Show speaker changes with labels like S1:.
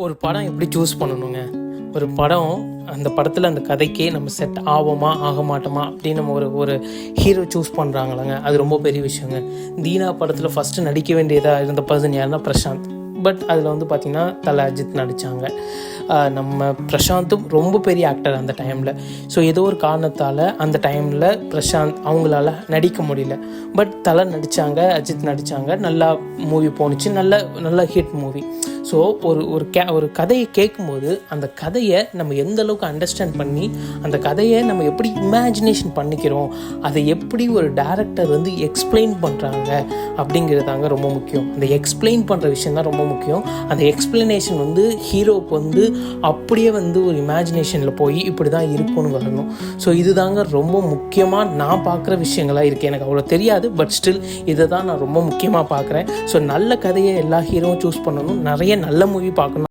S1: ஒரு படம் எப்படி சூஸ் பண்ணணுங்க? ஒரு படம் அந்த படத்தில் அந்த கதைக்கே நம்ம செட் ஆவோமா ஆக மாட்டோமா அப்படின்னு நம்ம ஒரு ஒரு ஹீரோ சூஸ் பண்ணுறாங்களங்க. அது ரொம்ப பெரிய விஷயங்க. தீனா படத்தில் ஃபஸ்ட்டு நடிக்க வேண்டியதாக இருந்த பர்சன் யாருன்னா பிரசாந்த். பட் அதில் வந்து பார்த்திங்கன்னா தலை அஜித் நடித்தாங்க. நம்ம பிரசாந்தும் ரொம்ப பெரிய ஆக்டர் அந்த டைமில். ஸோ ஏதோ ஒரு காரணத்தால் அந்த டைமில் பிரசாந்த் அவங்களால நடிக்க முடியல. பட் தலை நடித்தாங்க, அஜித் நடித்தாங்க, நல்லா மூவி போணுச்சு, நல்ல ஹிட் மூவி. ஸோ ஒரு கதையை கேட்கும்போது அந்த கதையை நம்ம எந்த அளவுக்கு அண்டர்ஸ்டாண்ட் பண்ணி அந்த கதையை நம்ம எப்படி இமேஜினேஷன் பண்ணிக்கிறோம், அதை எப்படி ஒரு டைரக்டர் வந்து எக்ஸ்பிளைன் பண்ணுறாங்க அப்படிங்கிறதாங்க ரொம்ப முக்கியம். அந்த எக்ஸ்பிளைன் பண்ணுற விஷயம் தான் ரொம்ப முக்கியம். அந்த எக்ஸ்பிளனேஷன் வந்து ஹீரோவுக்கு வந்து அப்படியே வந்து ஒரு இமேஜினேஷனில் போய் இப்படி தான் இருக்கும்னு வரணும். ஸோ இதுதாங்க ரொம்ப முக்கியமாக நான் பார்க்குற விஷயங்களாக இருக்குது. எனக்கு அவ்வளோ தெரியாது, பட் ஸ்டில் இதை தான் நான் ரொம்ப முக்கியமாக பார்க்குறேன். ஸோ நல்ல கதையை எல்லா ஹீரோவும் சூஸ் பண்ணணும், நிறைய நல்ல மூவி பார்க்கணும்.